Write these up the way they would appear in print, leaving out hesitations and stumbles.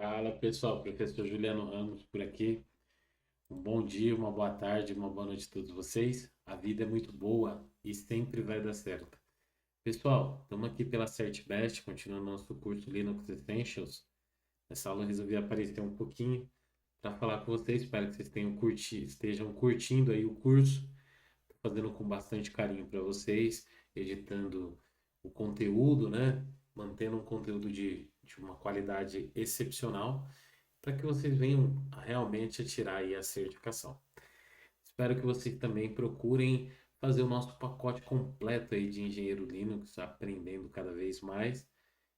Fala pessoal, professor Juliano Ramos por aqui. Um bom dia, uma boa tarde, uma boa noite a todos vocês. A vida é muito boa e sempre vai dar certo. Pessoal, estamos aqui pela CertBest, continuando nosso curso Linux Essentials. Nessa aula eu resolvi aparecer um pouquinho para falar com vocês. Espero que vocês estejam curtindo aí o curso. Estou fazendo com bastante carinho para vocês, editando o conteúdo, né? Mantendo um conteúdo de uma qualidade excepcional para que vocês venham realmente a tirar aí a certificação. Espero que vocês também procurem fazer o nosso pacote completo aí de engenheiro Linux, aprendendo cada vez mais,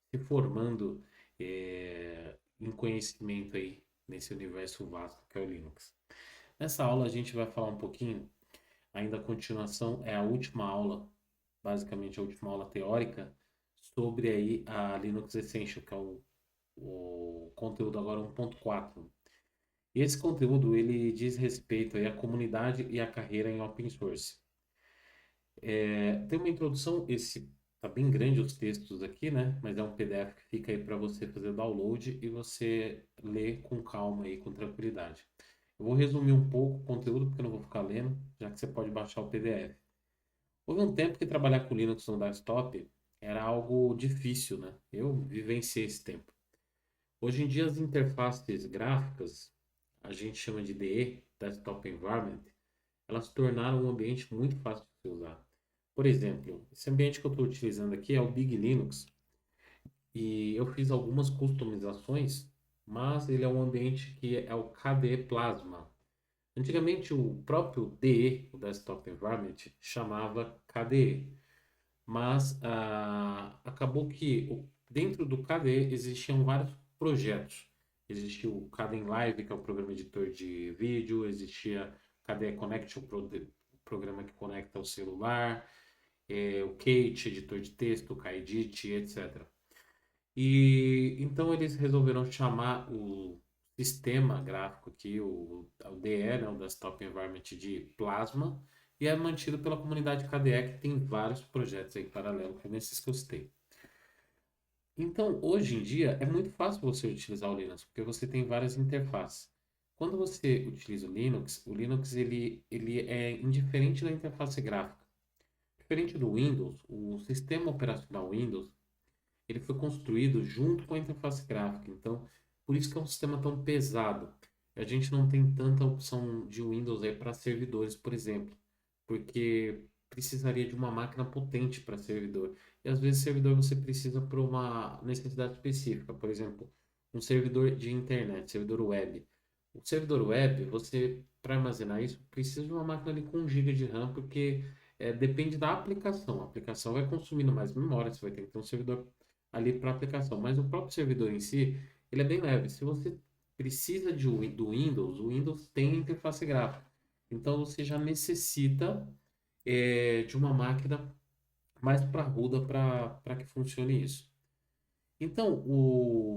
se formando em conhecimento aí nesse universo vasto que é o Linux. Nessa aula a gente vai falar um pouquinho, ainda a continuação, é a última aula, basicamente a última aula teórica, sobre aí a Linux Essential, que é o conteúdo agora 1.4. E esse conteúdo ele diz respeito aí à comunidade e à carreira em open source. Tem uma introdução, esse tá bem grande os textos aqui, né? Mas é um PDF que fica aí para você fazer o download e você ler com calma e com tranquilidade. Eu vou resumir um pouco o conteúdo porque eu não vou ficar lendo, já que você pode baixar o PDF. Houve um tempo que trabalhar com Linux no desktop era algo difícil, né? Eu vivenciei esse tempo. Hoje em dia, as interfaces gráficas, a gente chama de DE, Desktop Environment, elas se tornaram um ambiente muito fácil de se usar. Por exemplo, esse ambiente que eu estou utilizando aqui é o Big Linux e eu fiz algumas customizações, mas ele é um ambiente que é o KDE Plasma. Antigamente, o próprio DE, o Desktop Environment, chamava KDE, mas acabou que dentro do KDE existiam vários projetos. Existia o KDE Live, que é o programa editor de vídeo, existia o KDE Connect, o programa que conecta ao celular, o Kate, editor de texto, o KEdit, etc. E então eles resolveram chamar o sistema gráfico aqui, o DE, né, o Desktop Environment de Plasma, e é mantido pela comunidade KDE, que tem vários projetos aí paralelos, como esses que eu citei. Então, hoje em dia, é muito fácil você utilizar o Linux, porque você tem várias interfaces. Quando você utiliza o Linux ele é indiferente da interface gráfica. Diferente do Windows, o sistema operacional Windows ele foi construído junto com a interface gráfica. Então, por isso que é um sistema tão pesado. A gente não tem tanta opção de Windows aí para servidores, por exemplo, porque precisaria de uma máquina potente para servidor. E às vezes servidor você precisa para uma necessidade específica, por exemplo, um servidor de internet, servidor web. O servidor web, você para armazenar isso precisa de uma máquina ali com 1 GB de RAM, porque depende da aplicação. A aplicação vai consumindo mais memória, você vai ter que ter um servidor ali para aplicação. Mas o próprio servidor em si, ele é bem leve. Se você precisa do Windows, o Windows tem interface gráfica. Então você já necessita de uma máquina mais parruda para que funcione isso. Então,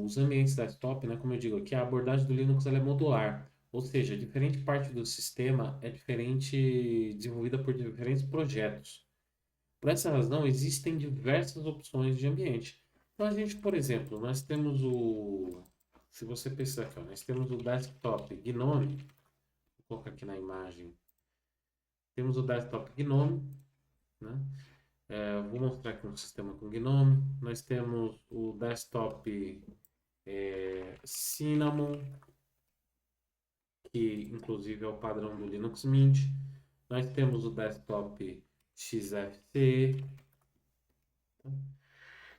os ambientes desktop, né, como eu digo aqui, a abordagem do Linux ela é modular. Ou seja, diferente parte do sistema é diferente, desenvolvida por diferentes projetos. Por essa razão, existem diversas opções de ambiente. Então, a gente, por exemplo, nós temos se você pensar aqui, ó, nós temos o desktop Gnome, vou colocar aqui na imagem, temos o desktop Gnome, né? Vou mostrar aqui um sistema com Gnome. Nós temos o desktop Cinnamon, que inclusive é o padrão do Linux Mint. Nós temos o desktop XFCE.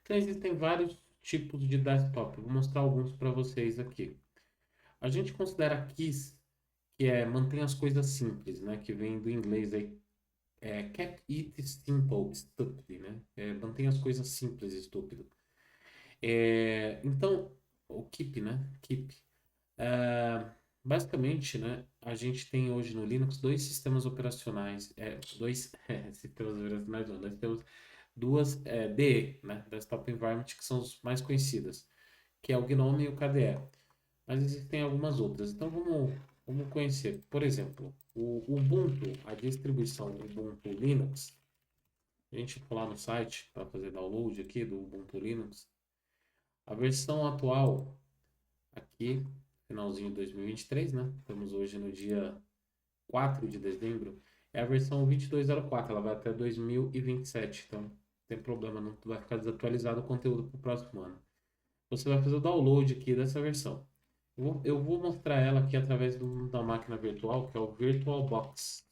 Então, existem vários tipos de desktop. Vou mostrar alguns para vocês aqui. A gente considera KISS, que é mantém as coisas simples, né? Que vem do inglês aí, keep it simple, stupid, né? Mantém as coisas simples, estúpido. Então, o keep, né? Keep. Basicamente, né? A gente tem hoje no Linux dois sistemas operacionais, dois sistemas operacionais, não, nós temos duas DE, né? Desktop Environment, que são os mais conhecidas, que é o GNOME e o KDE. Mas existem algumas outras. Então vamos conhecer. Por exemplo, o Ubuntu, a distribuição Ubuntu Linux. A gente for lá no site para fazer download aqui do Ubuntu Linux. A versão atual aqui, finalzinho de 2023, né? Estamos hoje no dia 4 de dezembro. É a versão 2204, ela vai até 2027, então não tem problema, não vai ficar desatualizado o conteúdo para o próximo ano. Você vai fazer o download aqui dessa versão. Eu vou mostrar ela aqui através da máquina virtual, que é o VirtualBox.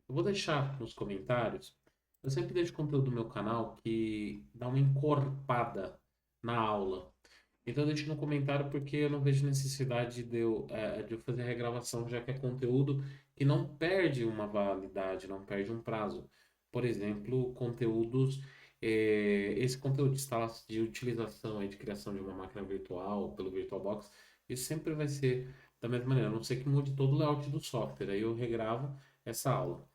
Eu vou deixar nos comentários. Eu sempre deixo conteúdo do meu canal que dá uma encorpada na aula. Então deixe no comentário porque eu não vejo necessidade de eu fazer a regravação, já que é conteúdo que não perde uma validade, não perde um prazo. Por exemplo, esse conteúdo de utilização e de criação de uma máquina virtual pelo VirtualBox, isso sempre vai ser da mesma maneira, a não ser que mude todo o layout do software. Aí eu regravo essa aula.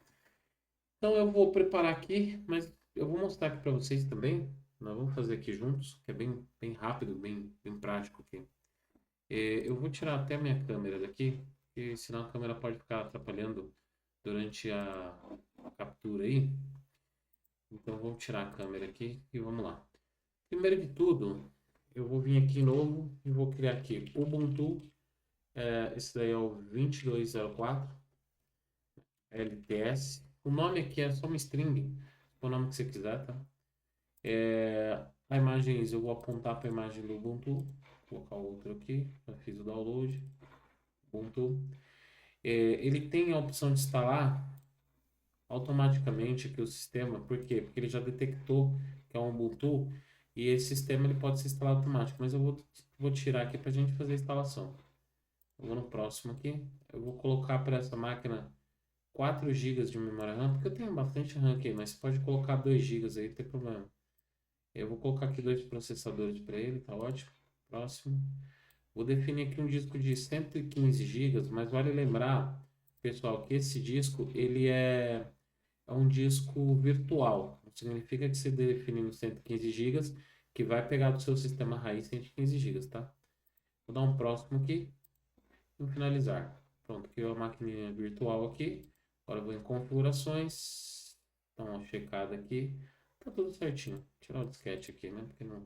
Então eu vou preparar aqui, mas eu vou mostrar aqui para vocês também. Nós vamos fazer aqui juntos, que é bem rápido, bem prático aqui. Eu vou tirar até a minha câmera daqui, porque senão a câmera pode ficar atrapalhando durante a captura aí. Então vamos tirar a câmera aqui e vamos lá. Primeiro de tudo, eu vou vir aqui novo e vou criar aqui Ubuntu. Esse daí é o 2204 LTS. O nome aqui é só uma string, o nome que você quiser, tá? A imagem, eu vou apontar para a imagem do Ubuntu, vou colocar outro aqui, já fiz o download, Ubuntu. Ele tem a opção de instalar automaticamente aqui o sistema, por quê? Porque ele já detectou que é um Ubuntu e esse sistema ele pode ser instalado automático, mas eu vou tirar aqui para a gente fazer a instalação. Eu vou no próximo aqui, eu vou colocar para essa máquina 4 GB de memória RAM, porque eu tenho bastante RAM aqui, mas você pode colocar 2 GB aí, não tem problema. Eu vou colocar aqui 2 processadores para ele, tá ótimo. Próximo. Vou definir aqui um disco de 115 GB, mas vale lembrar, pessoal, que esse disco ele é um disco virtual. Não significa que você definindo 115 GB que vai pegar do seu sistema raiz 115 GB, tá? Vou dar um próximo aqui e finalizar. Pronto, criou a maquininha virtual aqui. Agora eu vou em configurações. Dá uma checada aqui. Tá tudo certinho. Vou tirar o disquete aqui, né? Porque não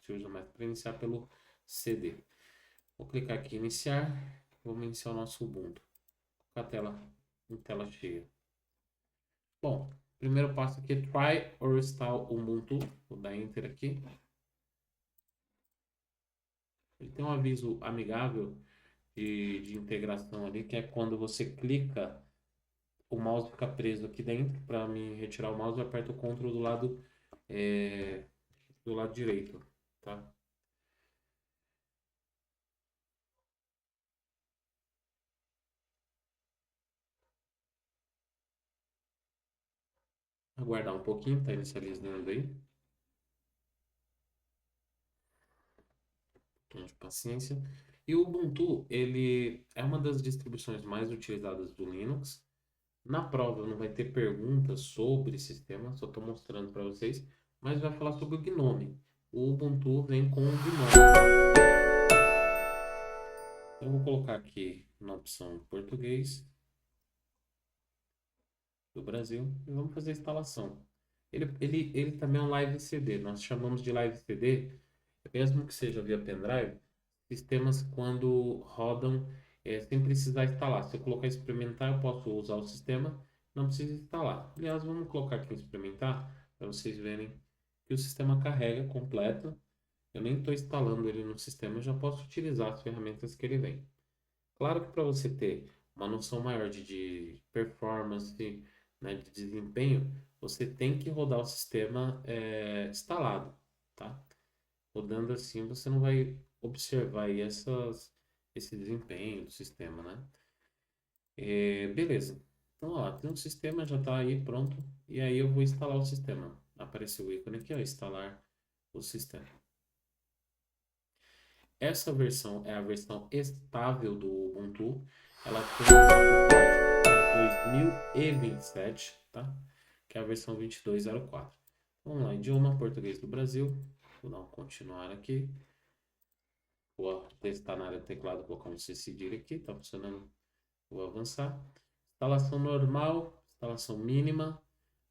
se usa mais para iniciar pelo CD. Vou clicar aqui em iniciar. Vamos iniciar o nosso Ubuntu. Com a tela em tela cheia. Bom, primeiro passo aqui é Try or Install Ubuntu. Vou dar Enter aqui. Ele tem um aviso amigável de integração ali, que é quando você clica, o mouse fica preso aqui dentro. Para me retirar o mouse, eu aperto o Ctrl do lado direito, tá? Aguardar um pouquinho, tá inicializando aí. Um pouquinho de paciência. E o Ubuntu, ele é uma das distribuições mais utilizadas do Linux. Na prova não vai ter perguntas sobre sistema, só estou mostrando para vocês, mas vai falar sobre o Gnome. O Ubuntu vem com o Gnome. Eu vou colocar aqui na opção português do Brasil e vamos fazer a instalação. Ele também é um Live CD, nós chamamos de Live CD, mesmo que seja via pendrive, sistemas quando rodam sem precisar instalar. Se eu colocar experimentar, eu posso usar o sistema, não precisa instalar. Aliás, vamos colocar aqui em experimentar, para vocês verem que o sistema carrega completo. Eu nem estou instalando ele no sistema, eu já posso utilizar as ferramentas que ele vem. Claro que para você ter uma noção maior de performance, né, de desempenho, você tem que rodar o sistema instalado, tá? Rodando assim, você não vai observar aí esse desempenho do sistema, né? Beleza. Então, ó, tem um sistema, já está aí pronto. E aí eu vou instalar o sistema. Apareceu o ícone aqui, ó, instalar o sistema. Essa versão é a versão estável do Ubuntu. Ela tem um suporte para 2027, tá? Que é a versão 2204. Vamos lá, idioma português do Brasil. Vou dar um continuar aqui. Vou testar na área do teclado, colocar um cedilha aqui, tá funcionando. Vou avançar. Instalação normal, instalação mínima.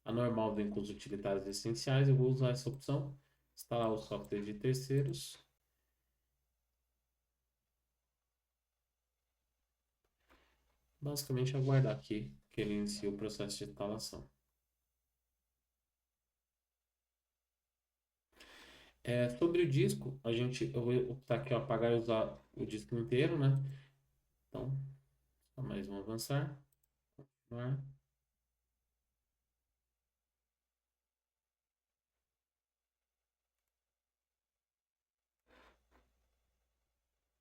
A normal vem com os utilitários essenciais. Eu vou usar essa opção. Instalar o software de terceiros. Basicamente aguardar aqui que ele inicie o processo de instalação. Sobre o disco, eu vou optar aqui, ó, apagar e usar o disco inteiro, né? Então, só mais um avançar. Continuar.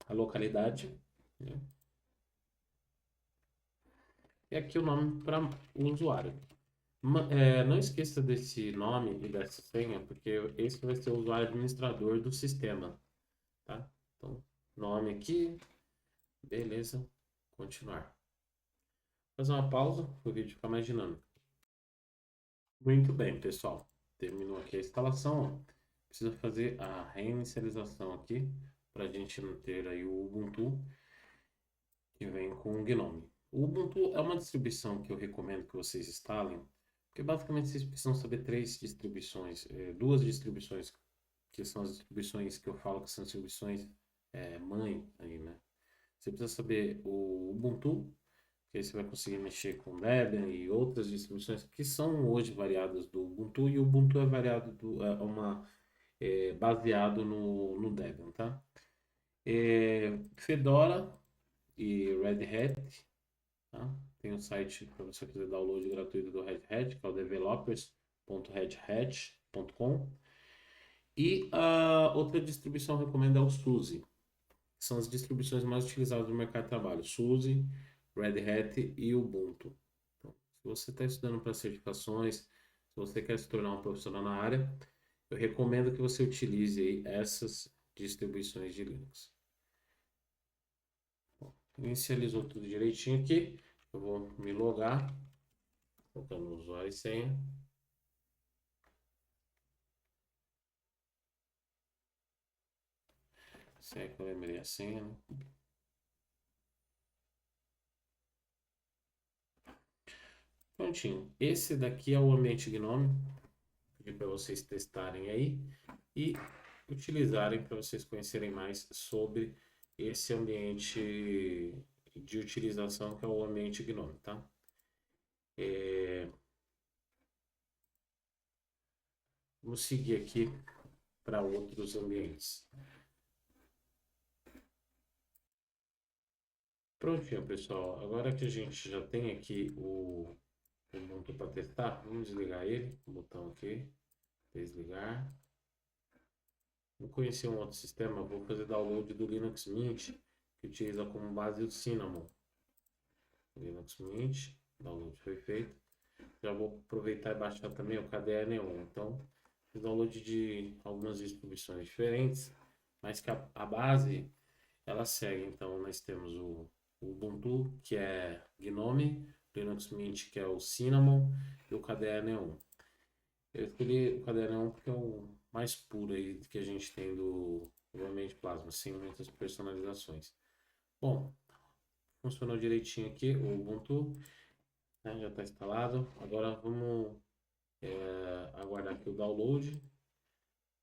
A localidade, né? E aqui o nome para o usuário. Não esqueça desse nome e dessa senha, porque esse vai ser o usuário administrador do sistema, tá? Então, nome aqui, beleza, continuar. Fazer uma pausa para o vídeo ficar mais dinâmico. Muito bem, pessoal. Terminou aqui a instalação, ó. Precisa fazer a reinicialização aqui para a gente ter aí o Ubuntu que vem com o Gnome. O Ubuntu é uma distribuição que eu recomendo que vocês instalem, porque basicamente vocês precisam saber três distribuições, duas distribuições que são as distribuições que eu falo que são distribuições mãe aí, né? Você precisa saber o Ubuntu, que aí você vai conseguir mexer com Debian e outras distribuições que são hoje variadas do Ubuntu, e o Ubuntu é variado baseado no Debian, tá? Fedora e Red Hat, tá? Tem um site para você fazer download gratuito do Red Hat, que é o developers.redhat.com. E a outra distribuição que eu recomendo é o SUSE, que são as distribuições mais utilizadas no mercado de trabalho. SUSE, Red Hat e Ubuntu. Então, se você está estudando para certificações, se você quer se tornar um profissional na área, eu recomendo que você utilize aí essas distribuições de Linux. Bom, inicializou tudo direitinho aqui. Eu vou me logar, colocando o usuário e senha. Senha que eu lembrei a senha, né? Prontinho. Esse daqui é o ambiente Gnome, para vocês testarem aí e utilizarem para vocês conhecerem mais sobre esse ambiente de utilização que é o ambiente Gnome, tá? Vamos seguir aqui para outros ambientes. Prontinho, pessoal. Agora que a gente já tem aqui o Ubuntu para testar, vamos desligar ele. Botão aqui, desligar. Vou conhecer um outro sistema, vou fazer download do Linux Mint, que utiliza como base o Cinnamon. Linux Mint, download foi feito. Já vou aproveitar e baixar também o KDE Neon. Então, fiz download de algumas distribuições diferentes, mas que a base ela segue. Então, nós temos o Ubuntu, que é Gnome, Linux Mint, que é o Cinnamon, e o KDE Neon. Eu escolhi o KDE Neon porque é o mais puro aí que a gente tem do ambiente Plasma, sem muitas personalizações. Bom, funcionou direitinho aqui o Ubuntu, né, já está instalado. Agora vamos aguardar aqui o download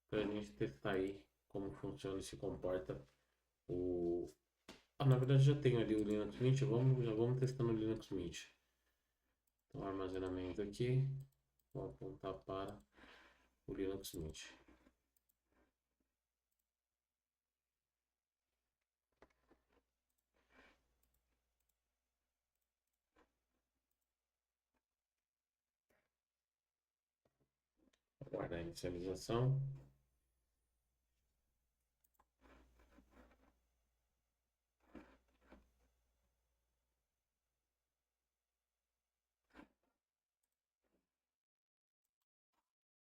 para a gente testar aí como funciona e se comporta o. Na verdade já tenho ali o Linux Mint, já vamos testando o Linux Mint. Então, armazenamento aqui, vou apontar para o Linux Mint. Aguardar a inicialização.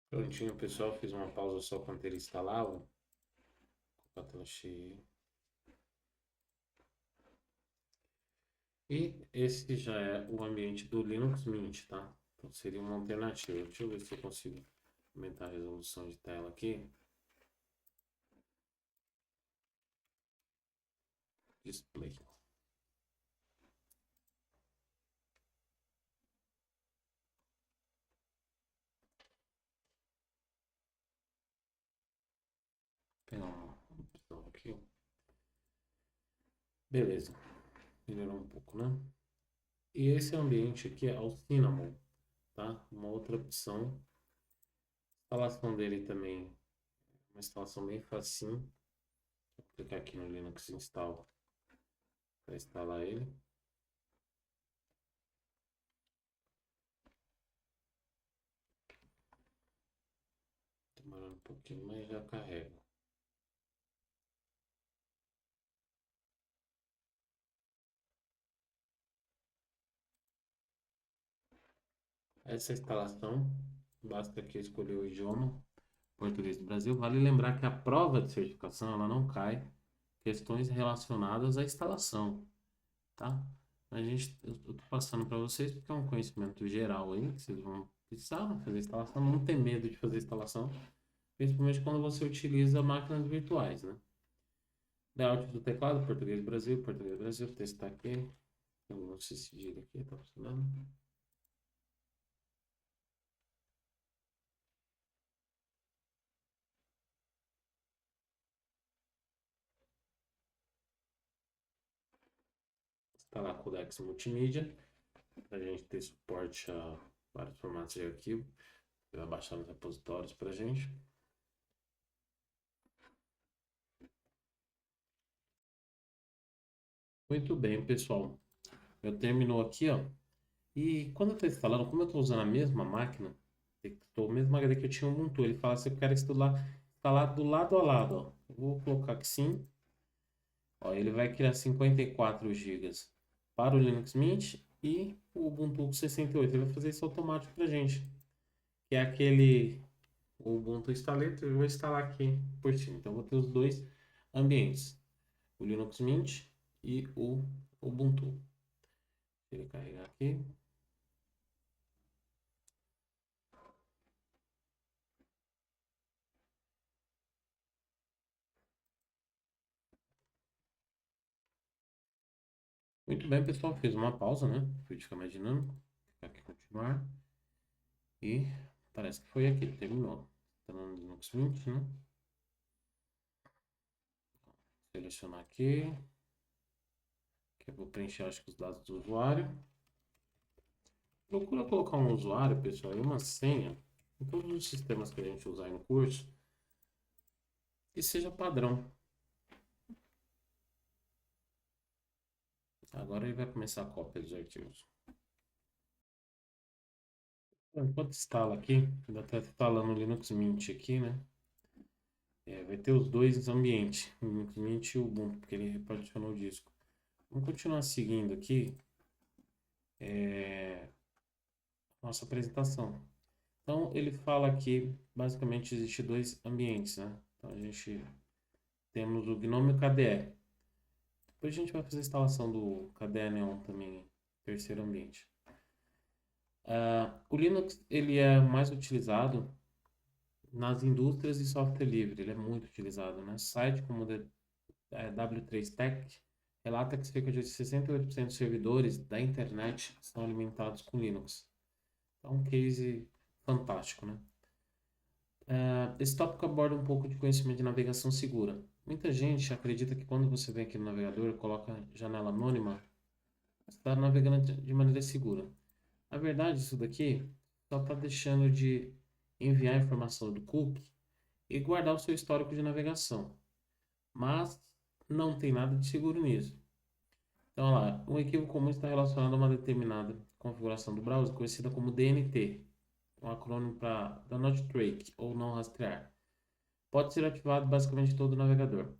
Prontinho, pessoal. Fiz uma pausa só quando ele instalava. Com a tela cheia. E esse já é o ambiente do Linux Mint, tá? Então seria uma alternativa. Deixa eu ver se eu consigo aumentar a resolução de tela aqui. Display. Tem uma opção aqui. Beleza. Melhorou um pouco, né? E esse ambiente aqui é o Cinnamon, tá? Uma outra opção. A instalação dele também, uma instalação bem facinho. Vou clicar aqui no Linux Install para instalar ele. Demorando um pouquinho, mas já carrega. Essa instalação, basta aqui escolher o idioma, português do Brasil. Vale lembrar que a prova de certificação ela não cai questões relacionadas à instalação, tá? Eu tô passando para vocês porque é um conhecimento geral aí, que vocês vão precisar fazer instalação, não ter medo de fazer instalação, principalmente quando você utiliza máquinas virtuais, né? Layout do teclado, português Brasil, testar aqui. Eu não sei se gira aqui, tá funcionando. Instalar codecs multimídia, para a gente ter suporte a vários formatos de arquivo. Vai baixar nos repositórios para a gente. Muito bem, pessoal. Eu terminou aqui, ó. E quando eu estou instalando, como eu estou usando a mesma máquina, o mesmo HD que eu tinha o Ubuntu, ele fala assim, eu quero instalar do lado a lado, ó. Eu vou colocar que sim. Ó, ele vai criar 54 gigas para o Linux Mint e o Ubuntu com 68. Ele vai fazer isso automático para a gente. Que é aquele o Ubuntu Installer, eu vou instalar aqui por cima. Então, eu vou ter os dois ambientes, o Linux Mint e o Ubuntu. Deixa ele carregar aqui. Muito bem, pessoal. Fiz uma pausa, né? Fui ficar mais dinâmico. Clicar aqui continuar. E parece que foi aqui. Terminou. Tá no Linux Mint, né? Selecionar aqui. Que eu vou preencher, acho que os dados do usuário. Procura colocar um usuário, pessoal, e uma senha em todos os sistemas que a gente usar no curso. Que seja padrão. Agora ele vai começar a cópia dos arquivos. Enquanto instala aqui, ainda está instalando o Linux Mint aqui, né? Vai ter os dois ambientes, o Linux Mint e o Ubuntu, porque ele reparticionou o disco. Vamos continuar seguindo aqui nossa apresentação. Então, ele fala que basicamente existe dois ambientes, né? Então, a gente temos o GNOME e o KDE. Depois a gente vai fazer a instalação do KDE Neon também, terceiro ambiente. O Linux, ele é mais utilizado nas indústrias de software livre, ele é muito utilizado, né? Site como o W3Tech relata que cerca de 68% dos servidores da internet são alimentados com Linux. É um case fantástico, né? Esse tópico aborda um pouco de conhecimento de navegação segura. Muita gente acredita que quando você vem aqui no navegador, coloca janela anônima, você está navegando de maneira segura. Na verdade, isso daqui só está deixando de enviar a informação do cookie e guardar o seu histórico de navegação. Mas não tem nada de seguro nisso. Então, olha lá, um equívoco comum está relacionado a uma determinada configuração do browser, conhecida como DNT, um acrônimo para Do Not Track, ou não rastrear. Pode ser ativado basicamente em todo o navegador.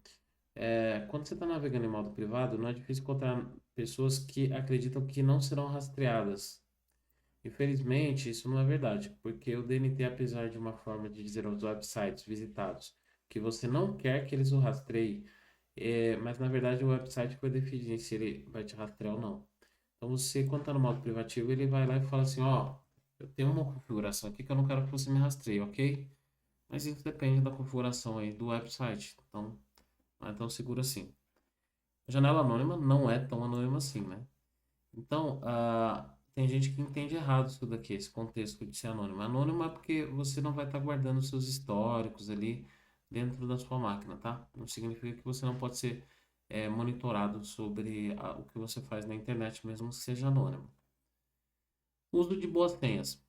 Quando você está navegando em modo privado, não é difícil encontrar pessoas que acreditam que não serão rastreadas. Infelizmente, isso não é verdade, porque o DNT, apesar de uma forma de dizer aos websites visitados que você não quer que eles o rastreiem, mas na verdade o website vai definir se ele vai te rastrear ou não. Então você, quando está no modo privativo, ele vai lá e fala assim, ó, eu tenho uma configuração aqui que eu não quero que você me rastreie, ok? Mas isso depende da configuração aí do website, então não é tão seguro assim. A janela anônima não é tão anônima assim, né? Então, tem gente que entende errado isso daqui, esse contexto de ser anônimo. Anônimo é porque você não vai estar guardando seus históricos ali dentro da sua máquina, tá? Não significa que você não pode ser monitorado sobre o que você faz na internet, mesmo que seja anônimo. Uso de boas senhas.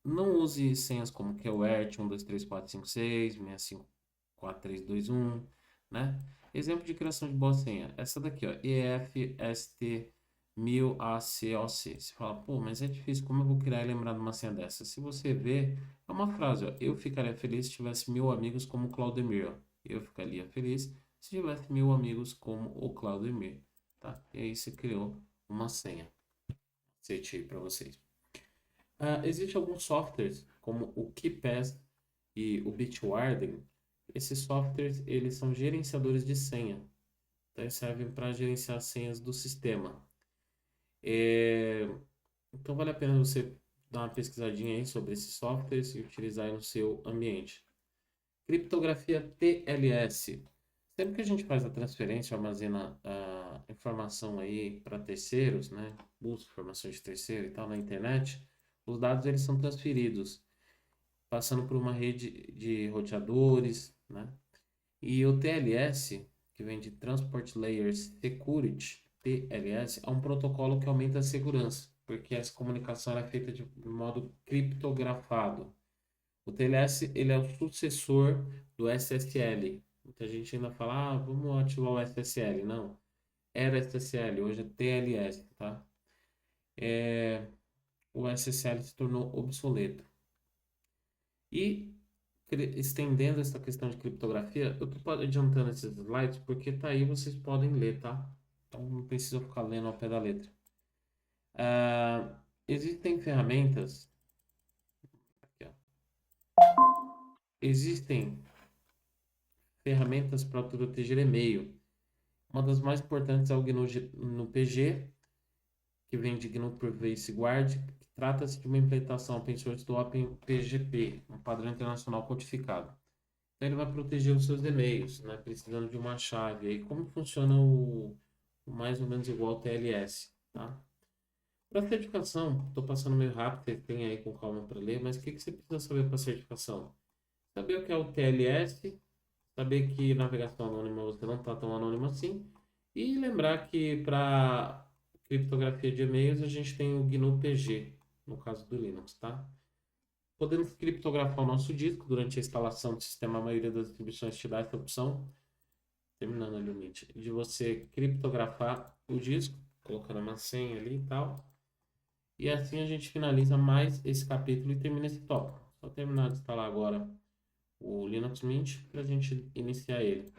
Não use senhas como QWERTY 123456, 654321, né? Exemplo de criação de boa senha. Essa daqui, ó, EFST1000ACOC. Você fala, pô, mas é difícil, como eu vou criar e lembrar de uma senha dessa? Se você ver, é uma frase, ó. Eu ficaria feliz se tivesse 1000 amigos como o Claudemir, ó. Eu ficaria feliz se tivesse 1000 amigos como o Claudemir, tá? E aí você criou uma senha. Setei para vocês. Existem alguns softwares, como o KeePass e o Bitwarden. Esses softwares, eles são gerenciadores de senha. Então, eles servem para gerenciar as senhas do sistema. Então, vale a pena você dar uma pesquisadinha aí sobre esses softwares e utilizar aí no seu ambiente. Criptografia TLS. Sempre que a gente faz a transferência, armazena a informação aí para terceiros, né? Busca informações de terceiro e tal na internet, os dados eles são transferidos passando por uma rede de roteadores, né? E o TLS, que vem de Transport Layer Security, TLS, é um protocolo que aumenta a segurança, porque essa comunicação é feita de modo criptografado. O TLS ele é o sucessor do SSL. Muita gente ainda fala, vamos ativar o SSL. Não, era SSL, hoje é TLS, tá? O SSL se tornou obsoleto. E estendendo essa questão de criptografia, eu tô adiantando esses slides porque tá aí, vocês podem ler, tá? Então não precisa ficar lendo ao pé da letra. Existem ferramentas. Aqui, ó. Existem ferramentas para proteger e-mail. Uma das mais importantes é o GNU no PG, que vem de GNU Privacy Guard, que trata-se de uma implementação open source do OpenPGP, um padrão internacional codificado. Então ele vai proteger os seus e-mails, né, precisando de uma chave. Aí como funciona o mais ou menos igual ao TLS, tá? Para certificação, estou passando meio rápido, você tem aí com calma para ler, mas o que você precisa saber para certificação? Saber o que é o TLS, saber que navegação anônima você não está tão anônimo assim, e lembrar que para criptografia de e-mails a gente tem o GNU PG, no caso do Linux, tá? Podemos criptografar o nosso disco durante a instalação do sistema. A maioria das distribuições te dá essa opção, terminando ali o Meet, de você criptografar o disco, colocando uma senha ali e tal. E assim a gente finaliza mais esse capítulo e termina esse tópico. Só terminar de instalar agora o Linux Mint para a gente iniciar ele.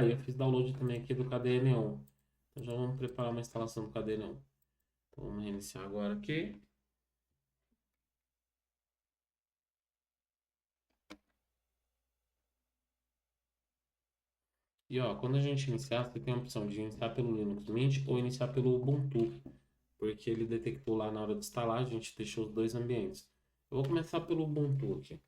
Eu fiz download também aqui do KDE-Neon. Então já vamos preparar uma instalação do KDE-Neon. Então vamos reiniciar agora aqui. E ó, quando a gente iniciar, você tem a opção de iniciar pelo Linux Mint ou iniciar pelo Ubuntu, porque ele detectou lá na hora de instalar, a gente deixou os dois ambientes. Eu vou começar pelo Ubuntu aqui.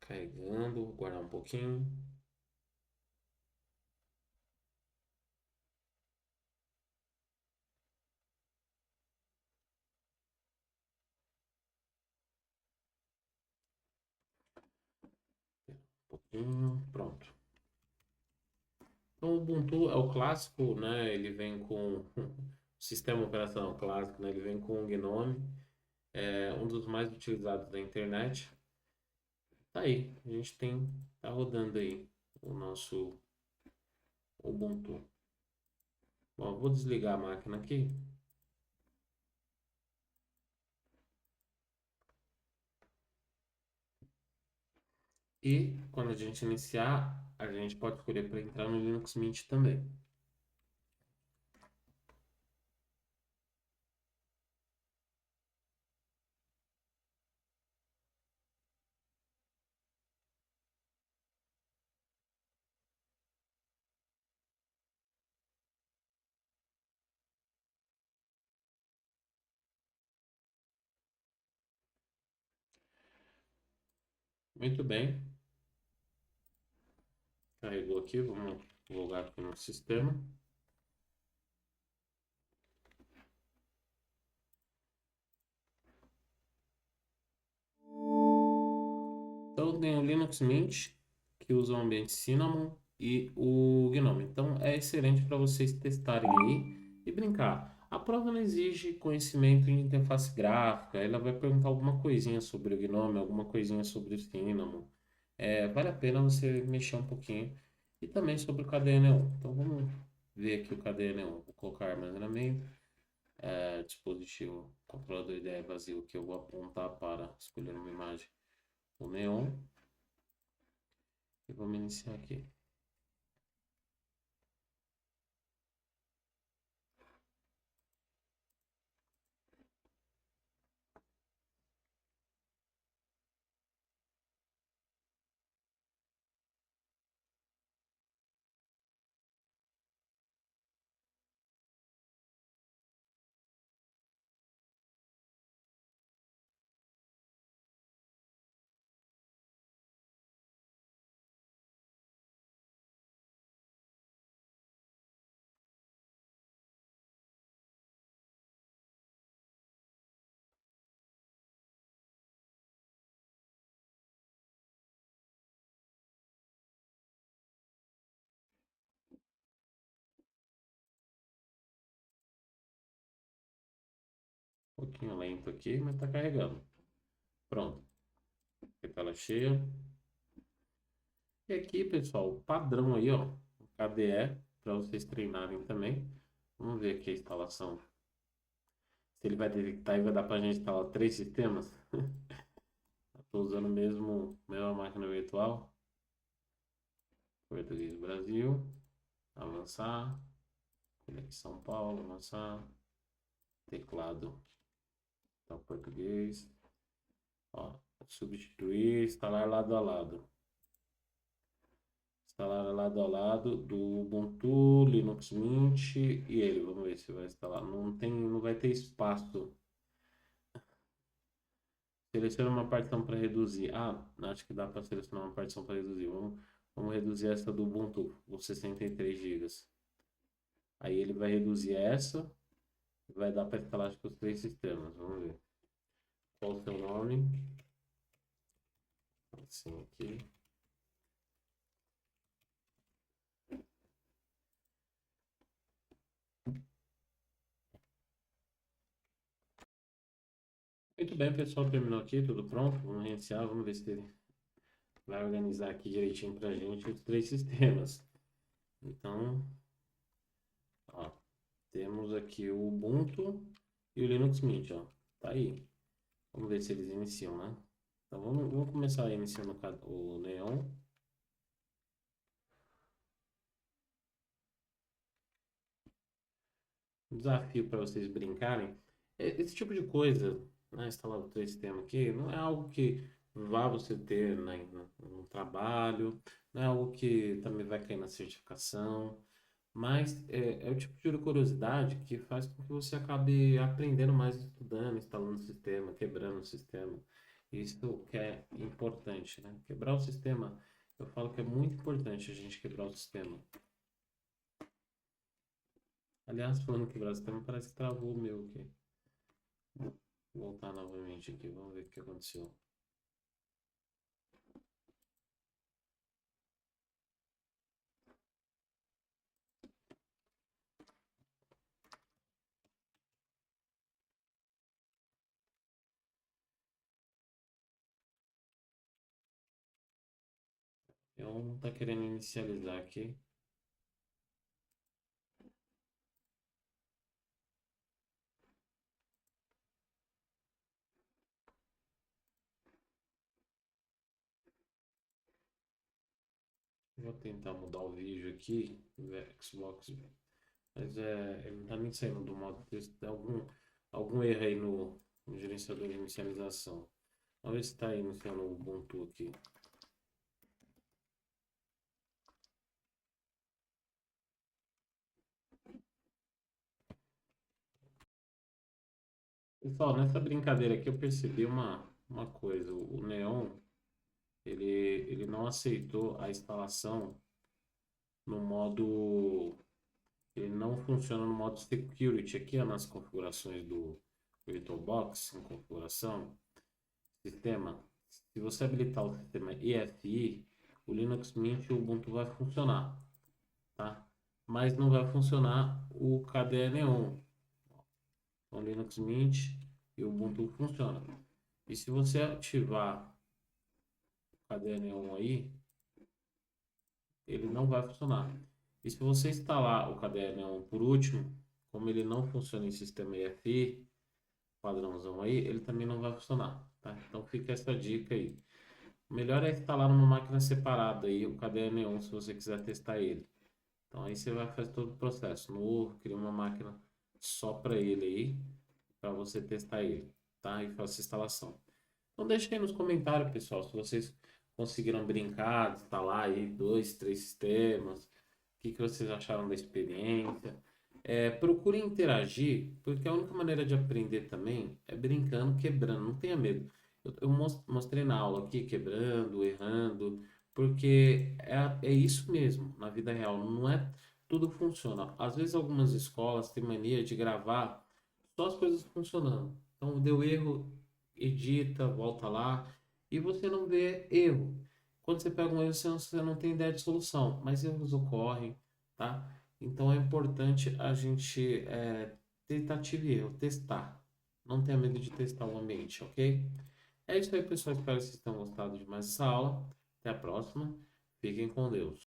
Carregando, vou guardar um pouquinho. Pronto. Então, o Ubuntu é o clássico, né? Ele vem com o sistema operacional clássico, né? Ele vem com o GNOME, é um dos mais utilizados da internet. Tá aí, a gente tá rodando aí o nosso Ubuntu. Bom, vou desligar a máquina aqui. E quando a gente iniciar, a gente pode escolher para entrar no Linux Mint também. Muito bem. Carregou aqui, vamos logar aqui no sistema. eu tenho o Linux Mint, que usa o ambiente Cinnamon, e o GNOME. Então é excelente para vocês testarem aí e brincar. A prova não exige conhecimento em interface gráfica, ela vai perguntar alguma coisinha sobre o GNOME, alguma coisinha sobre o Cinnamon. Vale a pena você mexer um pouquinho. E também sobre o KDE-Neon. Então vamos ver aqui o KDE-Neon. Vou colocar armazenamento, dispositivo, controlador IDE vazio, que eu vou apontar para escolher uma imagem, o Neon. E vamos iniciar aqui. Um pouquinho lento aqui, mas tá carregando. Pronto. A tela cheia. E aqui, pessoal, padrão aí, ó. O KDE, para vocês treinarem também. Vamos ver aqui a instalação. Se ele vai detectar e vai dar pra gente instalar 3 sistemas. Estou usando mesmo mesma máquina virtual. Português Brasil. Avançar. Aqui São Paulo, avançar. Teclado. Então, português. Ó, substituir, instalar lado a lado. Instalar lado a lado do Ubuntu, Linux Mint e ele. Vamos ver se vai instalar. Não vai ter espaço. Seleciona uma partição para reduzir. Ah, acho que dá para selecionar uma partição para reduzir. Vamos reduzir essa do Ubuntu, os 63 GB. Aí ele vai reduzir essa. Vai dar para instalar acho que os 3 sistemas. Vamos ver. Qual o seu nome? Assim aqui. Muito bem, pessoal. Terminou aqui, tudo pronto. Vamos reiniciar, vamos ver se ele vai organizar aqui direitinho pra gente os 3 sistemas. Então, ó, temos aqui o Ubuntu e o Linux Mint, ó. Tá aí. Vamos ver se eles iniciam, né? Então vamos começar iniciando o Neon. Desafio para vocês brincarem. Esse tipo de coisa, né, instalar o 3 sistema aqui, não é algo que vá você ter, né, no trabalho, não é algo que também vai cair na certificação, mas é o tipo de curiosidade que faz com que você acabe aprendendo mais estudando, instalando o sistema, quebrando o sistema. Isso que é importante, né? Quebrar o sistema, eu falo que é muito importante a gente quebrar o sistema. Aliás, falando em quebrar o sistema, parece que travou o meu aqui. Vou voltar novamente aqui, vamos ver o que aconteceu. Eu não tá querendo inicializar aqui. Vou tentar mudar o vídeo aqui, Xbox, mas ele não tá nem saindo do modo texto. Tem algum erro aí no gerenciador de inicialização. Vamos ver se está iniciando o Ubuntu aqui. Pessoal, nessa brincadeira aqui eu percebi uma coisa. O Neon, ele não aceitou a instalação no modo. Ele não funciona no modo security aqui, ó, nas configurações do VirtualBox, em configuração, sistema. Se você habilitar o sistema EFI, o Linux Mint e o Ubuntu vai funcionar, tá? Mas não vai funcionar o KDE Neon. Então, o Linux Mint e o Ubuntu funciona. E se você ativar o KDE Neon aí, ele não vai funcionar. E se você instalar o KDE Neon por último, como ele não funciona em sistema EFI, padrãozão aí, ele também não vai funcionar, tá? Então fica essa dica aí. O melhor é instalar numa máquina separada aí o KDE Neon se você quiser testar ele. Então aí você vai fazer todo o processo novo, cria uma máquina só para ele aí, para você testar ele, tá? E faça a instalação. Então deixa aí nos comentários, pessoal, se vocês conseguiram brincar, instalar aí 2, 3 sistemas, o que vocês acharam da experiência. Procure interagir, porque a única maneira de aprender também é brincando, quebrando, não tenha medo. Eu mostrei na aula aqui, quebrando, errando, porque é isso mesmo, na vida real, não é tudo funciona. Às vezes algumas escolas têm mania de gravar só as coisas funcionando. Então deu erro, edita, volta lá, e você não vê erro. Quando você pega um erro, você não tem ideia de solução, mas erros ocorrem, tá? Então é importante a gente tentativa e erro, testar. Não tenha medo de testar o ambiente, ok? É isso aí, pessoal. Espero que vocês tenham gostado de mais essa aula. Até a próxima. Fiquem com Deus.